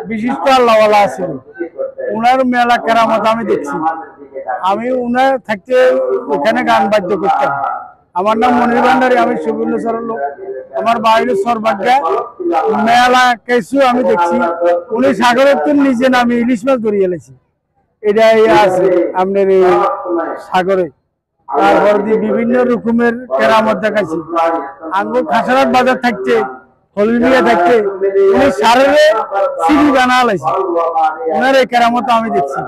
বিশিষ্ট আল্লাহওয়ালা ছিল, উনার মেলা কেরামত আমি দেখছি। আমি উনার থাকতে ওখানে গান বাদ্য করতাম। আমার নাম মনির ভান্ডারী, আমি সুবর্ণচরের লোক। আমার বাড়ির সর্বাজ্ঞা মেলা কিছু আমি দেখছি। উনি সাগরের তো নিজে নামে ইলিশ মাছ ধরিয়ে এলেছি, এটাই আছে আপনার এই সাগরে। তারপর দিয়ে বিভিন্ন রকমের কেরামত দেখাচ্ছি। আঙ্গুর খাসারাত বাজার থাকতে, হলমিয়া থাকতে উনি সারের সিঁড়ি বানা লাইছে। উনার এই কেরামত আমি দেখছি।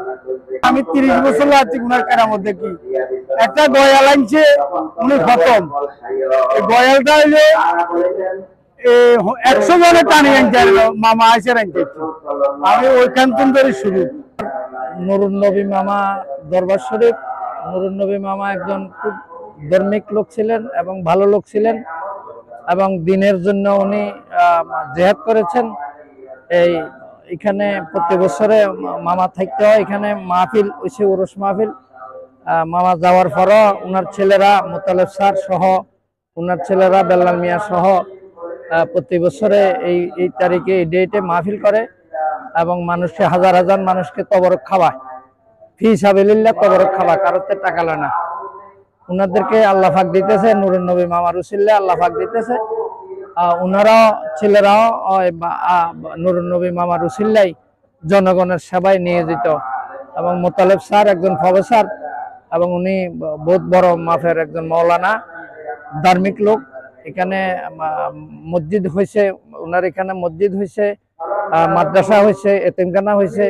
আমি 30 বছর আছি উনার কেরামত দেখি। একটা গয়াল আনছে উনি খতম, এই গয়ালটা হইলে 100 জনে টানি আনতে মামা আসে আনতে। আমি ওইখান থেকে শুরু। নুরুন নবী মামা দরবার শরীফ। নুরুন নবী মামা একজন খুব ধার্মিক লোক ছিলেন এবং ভালো লোক ছিলেন, এবং দিনের জন্য উনি জিহাদ করেছেন। এখানে প্রতি বছরে মামা থাকতে হয়। এখানে মাহফিল হয়েছে, উরুস মাহফিল। মামা যাওয়ার পরও উনার ছেলেরা মোতালেব স্যার সহ, উনার ছেলেরা বেল্লাল মিয়া সহ প্রতি বছরে এই তারিখে এই ডেটে মাহফিল করে এবং মানুষকে হাজার হাজার মানুষকে তবরক খাওয়ায়। ফি সাবিলিল্লাহ তবরক খাওয়ায়, কারোতে টাকা লয় না। উনাদেরকে আল্লাহ পাক দিতেছে, নুরুন নবী মামার উসিল্লা আল্লাহ পাক দিতেছে। উনারাও ছেলেরাও নুরুন নবী মামার উসিল্লাই জনগণের সেবায় নিয়োজিত। এবং মোতালেব স্যার একজন প্রফেসর এবং উনি বহুত বড় মাফের একজন মৌলানা, ধার্মিক লোক। এখানে মসজিদ হয়েছে, ওনার এখানে মসজিদ হয়েছে, মাদ্রাসা হয়েছে, এতিমখানা হয়েছে,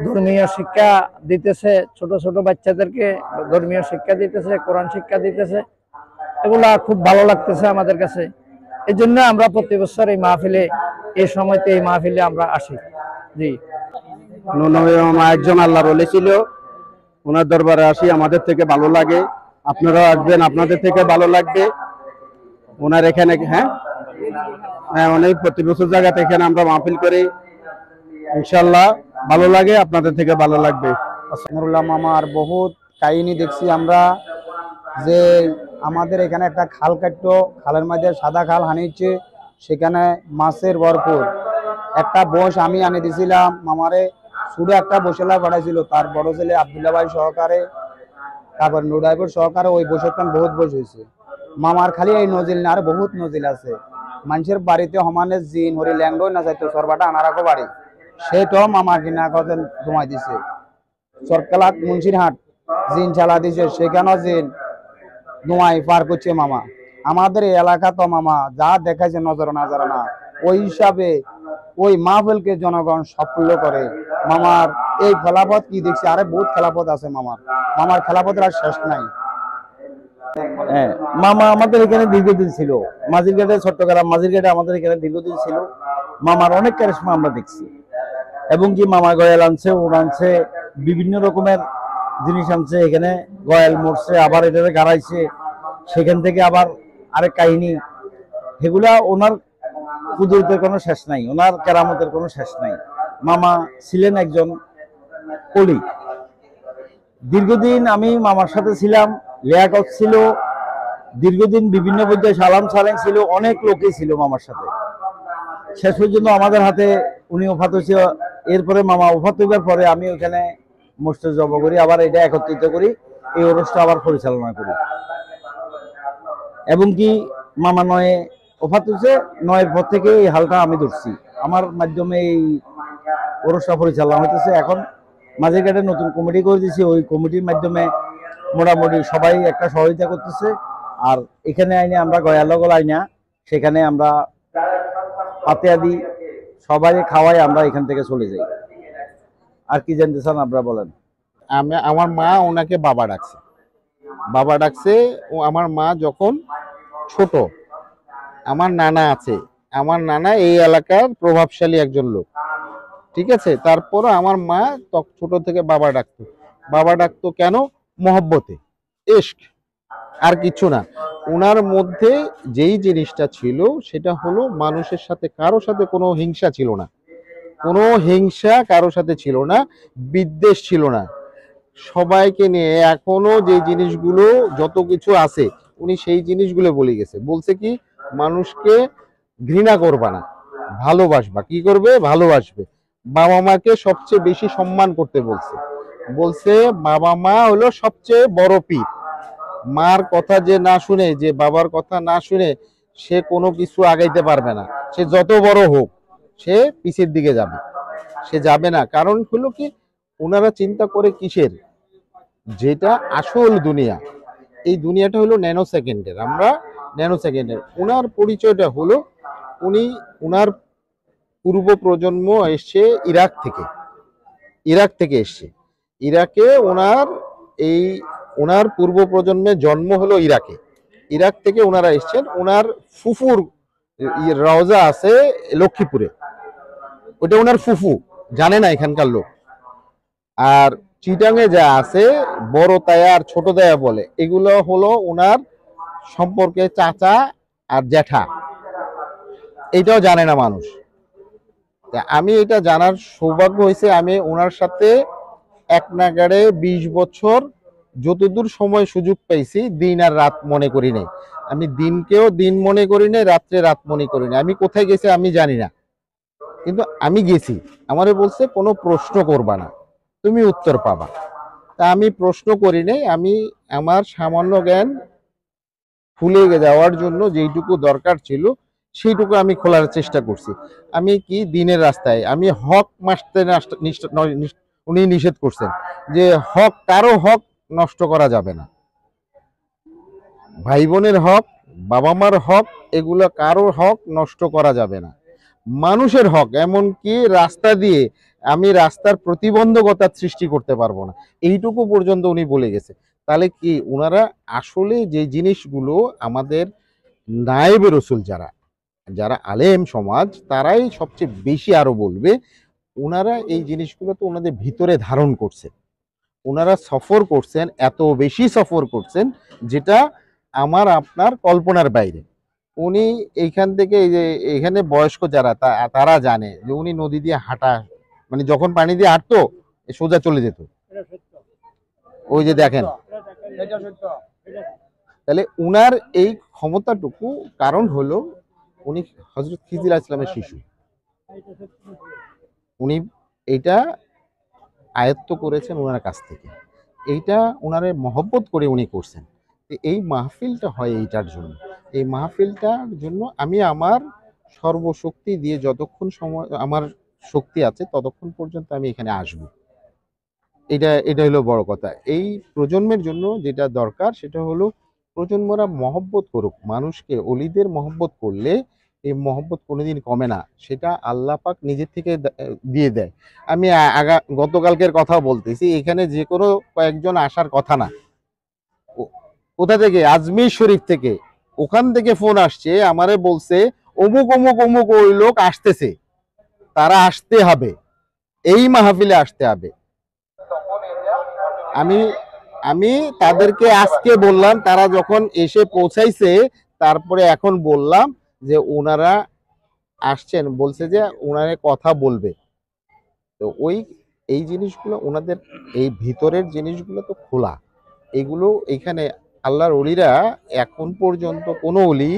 ধর্মীয় শিক্ষা দিতেছে, ছোট ছোট বাচ্চাদেরকে ধর্মীয় শিক্ষা দিতেছে, কোরআন শিক্ষা দিতেছে। এগুলা খুব ভালো লাগতেছে আমাদের কাছে। এই জন্য আমরা প্রতি বছর এই মাহফিলে, এই সময়তে এই মাহফিলে আমরা আসি। জি, নুরুন নবী মামা একজন আল্লাহর ওলি ছিল, ওনার দরবারে আসি, আমাদের থেকে ভালো লাগে। আপনারাও আসবেন, আপনাদের থেকে ভালো লাগবে। ওনার এখানে হ্যাঁ অনেক প্রতি বছর জায়গাতে এখানে আমরা মাহফিল করি, ইনশাল্লাহ ভালো লাগে, আপনাদের থেকে ভালো লাগবে। নুরুল্লাহ মামার বহুত কাহিনী দেখছি আমরা, যে আমাদের এখানে একটা খাল কাটতো, খালের মধ্যে সাদা খাল হানিচ্ছে, সেখানে মাছের ভরপুর। একটা বস আমি আনি দিছিলাম মামারে, শুধু একটা বসেলা পাঠাইছিল, তার বড় ছেলে আব্দুল্লাহ ভাই সহকারে, তারপর নুডাইবুর সহকারে। ওই বসের বহুত বস হয়েছে মামার। খালি এই নজিল না, আর বহুত নজিল আছে। মানুষের বাড়িতে সমানে জিন হরি ল্যাংডো না যাইতো, সরবাটা আনারাকো বাড়ি, সেটাও মামা কিনা কজন ঘুমাই দিছে। সরকালাত মুন্সিরহাট জিন চালা দিছে, সেখানেও জিন ধোঁয়ায় পার করছে মামা। আমাদের এই এলাকা তো মামা যা দেখাইছে নজর নাজার না, ওই হিসাবে ওই মাহফিলকে জনগণ সাফল্য করে। মামার এই খেলাপথ কি দেখছি, আরে বহুত খেলাপথ আছে মামার। মামার খেলাপথের আর শেষ নাই। হ্যাঁ, মামা আমাদের এখানে দীর্ঘদিন ছিল, মাঝিরঘাটে, চট্টগ্রাম মাঝিরঘাটে আমাদের এখানে দীর্ঘদিন ছিল। মামার অনেক কারিশমা আমরা দেখছি, এবং কি মামা গয়াল আনছে, ওর আনছে, বিভিন্ন রকমের জিনিস আনছে। এখানে গয়াল মরছে, আবার এটাতে গাড়াইছে, সেখান থেকে আবার আরেক কাহিনী। এগুলা ওনার কুদরতের কোনো শেষ নাই, ওনার কেরামতের কোনো শেষ নাই। মামা ছিলেন একজন কলি। দীর্ঘদিন আমি মামার সাথে ছিলাম, লিয়াকত ছিল দীর্ঘদিন, বিভিন্ন পর্যায়ে সালাম সালেন ছিল, অনেক লোকই ছিল মামার সাথে। শেষ পর্যন্ত আমাদের হাতে উনি ওফাত হয়েছে। এরপরে মামা ওফাত হইবার পরে আমি ওখানে মসজিদ জব করি, আবার এটা একত্রিত করি, এই অনুষ্ঠান আবার পরিচালনা করি। এবং কি মামা নয়ে ওফাত হয়েছে, নয়ের পর থেকে এই হালটা আমি ধরছি, আমার মাধ্যমে এই অনুষ্ঠান পরিচালনা হইতেছে। এখন মাঝিরঘাটে নতুন কমিটি করে দিয়েছি, ওই কমিটির মাধ্যমে মোটামুটি সবাই একটা সহযোগিতা করতেছে। আর এখানে আইনে আমরা গয়ালগল আইনা, সেখানে আমরা পাতিয়া দিই, সবাই খাওয়াই, আমরা এখান থেকে চলে যাই। আর কি জানতে চান আপনারা বলেন? আমার মা ওনাকে বাবা ডাকছে, বাবা ডাকছে। ও আমার মা যখন ছোট, আমার নানা আছে, আমার নানা এই এলাকার প্রভাবশালী একজন লোক, ঠিক আছে। তারপরে আমার মা ছোট থেকে বাবা ডাকতো। বাবা ডাকতো কেন? মহব্বতে, ইশক, আর কিছু না। ওনার মধ্যে যেই জিনিসটা ছিল সেটা হলো মানুষের সাথে, কারোর সাথে কোনো হিংসা ছিল না, কোনো হিংসা কারোর সাথে ছিল না, বিদ্বেষ ছিল না, সবাইকে নিয়ে। এখনো যে জিনিসগুলো যত কিছু আছে উনি সেই জিনিসগুলো বলে গেছে। বলছে কি, মানুষকে ঘৃণা করবা না, ভালোবাসবা। কি করবে? ভালোবাসবে। বাবা মাকে সবচেয়ে বেশি সম্মান করতে বলছে। বলছে বাবা মা হলো সবচেয়ে বড় পীর। মার কথা যে না শুনে, যে বাবার কথা না শুনে, সে কোনো কিছু আগাইতে পারবে না। সে যত বড় হোক, সে পিছের দিকে যাবে, সে যাবে না। কারণ হলো কি, ওনারা চিন্তা করে কিসের, যেটা আসল দুনিয়া, এই দুনিয়াটা হলো ন্যানো সেকেন্ডের, আমরা ন্যানো সেকেন্ডের। ওনার পরিচয়টা হলো, ওনার পূর্ব প্রজন্ম এসছে ইরাক থেকে এসছে। ইরাকে ওনার পূর্ব প্রজন্মের জন্ম হলো ইরাক থেকে ওনারা এসছেন। ওনার ফুফুর রওজা আছে লক্ষ্মীপুরে, ওটা ওনার ফুফু, জানে না এখানকার লোক। আর চিটাঙে যা আছে বড় তায়া আর ছোট তায়া বলে, এগুলো হলো ওনার সম্পর্কে চাচা আর জ্যাঠা, এটাও জানে না মানুষ। আমি এটা জানার সৌভাগ্য হয়েছে, আমি ওনার সাথে এক নাগাড়ে 20 বছর যতদূর সময় সুযোগ পাইছি, দিন আর রাত মনে করি নাই। আমি দিনকেও দিন মনে করি নাই, রাত্রে রাত মনে করি নাই। আমি কোথায় গেছি আমি জানি না, কিন্তু আমি গেছি। আমারে বলছে কোনো প্রশ্ন করবা না, তুমি উত্তর পাবা। তা আমি প্রশ্ন করি নাই। আমি আমার সামান্য জ্ঞান ফুলে যাওয়ার জন্য যেইটুকু দরকার ছিল সেইটুকু আমি খোলার চেষ্টা করছি। আমি কি দিনের রাস্তায়, আমি হক মাসতে উনি নিষেধ করছেন যে কারো হক নষ্ট করা যাবে না। ভাই বোনের হক, বাবা মার হক, এগুলো কারো হক নষ্ট করা যাবে না। মানুষের হক, এমনকি রাস্তা দিয়ে আমি রাস্তার প্রতিবন্ধকতা সৃষ্টি করতে পারবো না, এইটুকু পর্যন্ত উনি বলে গেছে। তাহলে কি ওনারা আসলে যে জিনিসগুলো আমাদের নায়েবে রসুল যারা আলেম সমাজ, তারাই সবচেয়ে বেশি আরো বলবে। ওনারা এই জিনিসগুলো তো ওনাদের ভিতরে ধারণ করছে, ওনারা সফর করছেন, এত বেশি সফর করছেন যেটা আমার আপনার কল্পনার বাইরে। উনি এইখান থেকে, এই যে এখানে বয়স্ক যারা তারা জানে যে উনি নদী দিয়ে হাঁটা, মানে যখন পানি দিয়ে হাঁটতো সোজা চলে যেত, ওই যে দেখেন। তাহলে উনার এই ক্ষমতাটুকু কারণ হলো উনি হযরত খিজির আলাইহিস সালামের শিশু। উনি এইটা আয়ত্ত করেছেন ওনার কাছ থেকে, এইটা ওনারে মহব্বত করে উনি করছেন। এই মাহফিলটা হয় এইটার জন্য। এই মাহফিলটার জন্য আমি আমার সর্বশক্তি দিয়ে, যতক্ষণ সময় আমার শক্তি আছে ততক্ষণ পর্যন্ত আমি এখানে আসব। এটা হলো বড় কথা। এই প্রজন্মের জন্য যেটা দরকার সেটা হলো প্রজন্মরা মহব্বত করুক মানুষকে। অলিদের মহব্বত করলে এই মহব্বত কোনোদিন কমে না, সেটা আল্লাহ পাক নিজের থেকে দিয়ে দেয়। আমি গতকালকের কথা বলতেছি, এখানে যে কোনো কয়েকজন আসার কথা না। কোথা থেকে? আজমির শরীফ থেকে। ওখান থেকে ফোন আসছে, আমারে বলছে অমুক অমুক অমুক ওই লোক আসতেছে, তারা আসতে হবে, এই মাহফিলে আসতে হবে। আমি তাদেরকে আজকে বললাম, তারা যখন এসে পৌঁছাইছে তারপরে এখন বললাম যে ওনারা আসছেন, বলছে যে ওনারা কথা বলবে। তো এই জিনিসগুলো ওনাদের, এই ভিতরের জিনিসগুলো তো খোলা, এগুলো এইখানে আল্লাহর অলিরা এখন পর্যন্ত কোনো অলি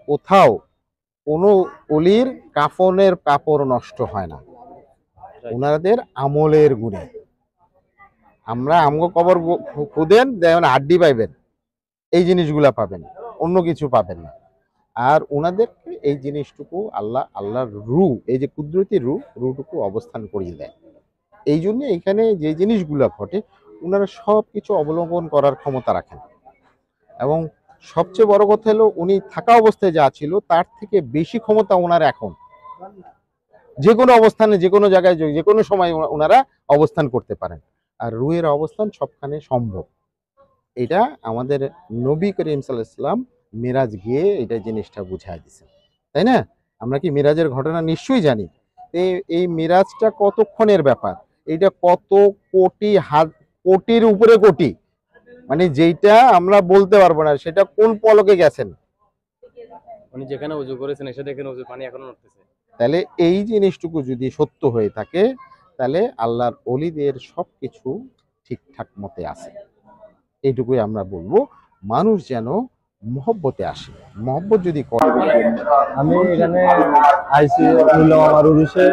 কোথাও কোনো অলির কাফনের কাপড় নষ্ট হয় না ওনাদের আমলের গুণে। আমরা আমগো কবর খুদেন যেমন হাড্ডি পাইবেন, এই জিনিসগুলা পাবেন, অন্য কিছু পাবেন না। আর ওনাদেরকে এই জিনিসটুকু আল্লাহর রু, এই যে কুদরতি রুটুকু অবস্থান করিয়ে দেয়। এই জন্য এখানে যে জিনিসগুলো ঘটে ওনারা সব কিছু অবলম্বন করার ক্ষমতা রাখেন। এবং সবচেয়ে বড় কথা হলো উনি থাকা অবস্থায় যা ছিল তার থেকে বেশি ক্ষমতা ওনার এখন। যে কোনো অবস্থানে, যে কোনো জায়গায়, যে কোনো সময় ওনারা অবস্থান করতে পারেন। আর রুহের অবস্থান সবখানে সম্ভব। এটা আমাদের নবী করিম সাল্লাল্লাহু আলাইহি ওয়াসাল্লাম মিরাজ গিয়ে এটা জিনিসটা বুঝায় দিয়েছে, তাই না? আমরা কি মিরাজের ঘটনা নিশ্চয়ই জানি। এই মিরাজটা কতক্ষণের ব্যাপার, এটা কত কোটির উপরে কোটি, মানে যেটা আমরা বলতে পারবো না, সেটা কোন পলকে গেছেন। উনি যেখানে উজু করেছেন এসে দেখেন উজুর পানি এখনো উঠতেছে। তাহলে এই জিনিসটুকু যদি সত্য হয়ে থাকে তাহলে আল্লাহর ওলিদের সবকিছু ঠিকঠাক মতে আছে। এইটুকুই আমরা বলবো। মানুষ যেন মহব্বতে আসে। মহব্বত যদি করে, আমি এখানে আইসি নিলাম আমার উরুষে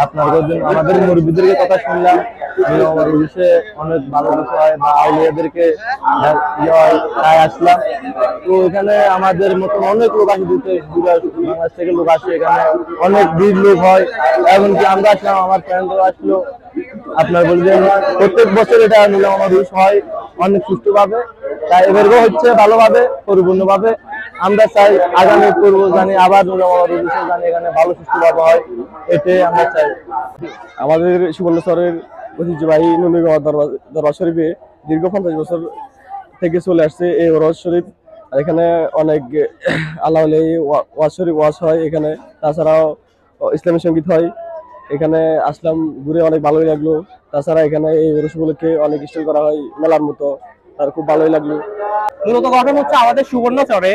আপনার জন্য আমাদের মুরব্বীদেরকে কথা শুনলাম, নিলাম আমার উরুষে অনেক ভালো কিছু হয় বা আউলিয়াদেরকে তাই আসলাম। তো এখানে আমাদের মতন অনেক লোক আসে, বাংলাদেশ থেকে লোক আসে, এখানে অনেক ভিড় লোক হয়। এমনকি আমরা আসলাম, আমার ফ্রেন্ডরা আসলো। আপনার বলবেন প্রত্যেক বছর এটা নিলাম আমার উরুষ হয় অনেক সুষ্ঠুভাবে, তাই এবারও হচ্ছে ভালোভাবে পরিপূর্ণভাবে। আমরা চাই আগামী পূর্ব জানি আবার জানি এখানে ভালো সুষ্ঠুভাবে হয়, এটাই আমরা চাই। আমাদের সুবর্ণচরের ঐতিহ্যবাহী নুরনবী বাবার দরবার শরীফে দীর্ঘ 50 বছর থেকে চলে আসছে এই ওয়াজ শরীফ। আর এখানে অনেক আল্লাহ ওয়াজ শরীফ ওয়াজ হয় এখানে, তাছাড়াও ইসলামী সঙ্গীত হয়। এখানে আসলাম, ঘুরে অনেক ভালোই লাগলো। তাছাড়া এখানে এই ওরস উপলক্ষে অনেক স্টল করা হয় মেলার মতো, তার খুব ভালোই লাগলো। মূলত ঘটনা হচ্ছে আমাদের সুবর্ণচরে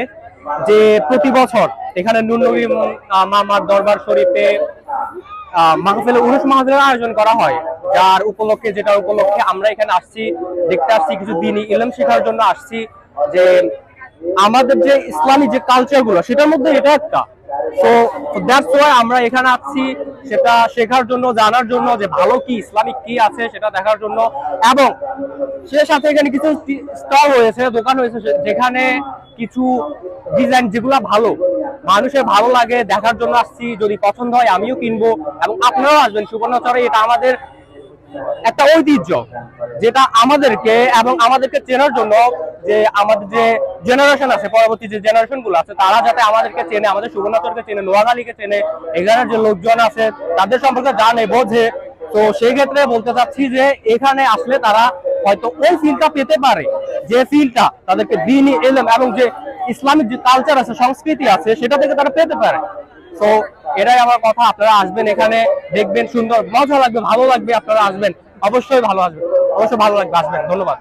যে প্রতি বছর এখানে নুরনবী মামার দরবার শরীফে মাহফিলে উরুস মাহফিলের আয়োজন করা হয়, যার উপলক্ষে আমরা এখানে আসছি, দেখতে আসছি, কিছু দিনই ইলম শেখার জন্য আসছি। যে আমাদের যে ইসলামী যে কালচার গুলো সেটার মধ্যে এটা একটা, তো দ্যাটস ওয়াই আমরা এখানে আসছি, সেটা শেখার জন্য, জানার জন্য যে ভালো কি ইসলামিক কি আছে সেটা দেখার জন্য। এবং সে সাথে এখানে কিছু স্টল হয়েছে, দোকান হয়েছে, যেখানে কিছু ডিজাইন যেগুলা ভালো, মানুষের ভালো লাগে, দেখার জন্য আসছি। যদি পছন্দ হয় আমিও কিনবো এবং আপনারাও আসবেন সুবর্ণচরে। এটা আমাদের একটা ঐতিহ্য, যেটা আমাদেরকে চেনার জন্য, যে আমাদের যে জেনারেশন আছে, পরবর্তী যে জেনারেশন গুলো আছে, তারা যাতে আমাদেরকে চেনে, আমাদের সুবর্ণচরকে চেনে, নোয়াখালীকে চেনে, এখানের যে লোকজন আছে তাদের সম্পর্কে জানে, বোঝে। তো সেই ক্ষেত্রে বলতে চাচ্ছি যে এখানে আসলে তারা হয়তো ওই ফিলটা পেতে পারে, যে ফিলটা তাদেরকে দ্বীনি ইলম এবং যে ইসলামিক যে কালচার আছে, সংস্কৃতি আছে, সেটা থেকে তারা পেতে পারে। তো এটাই আমার কথা, আপনারা আসবেন, এখানে দেখবেন, সুন্দর, মজা লাগবে, ভালো লাগবে। আপনারা আসবেন, অবশ্যই ভালো লাগবে, আসবেন। ধন্যবাদ।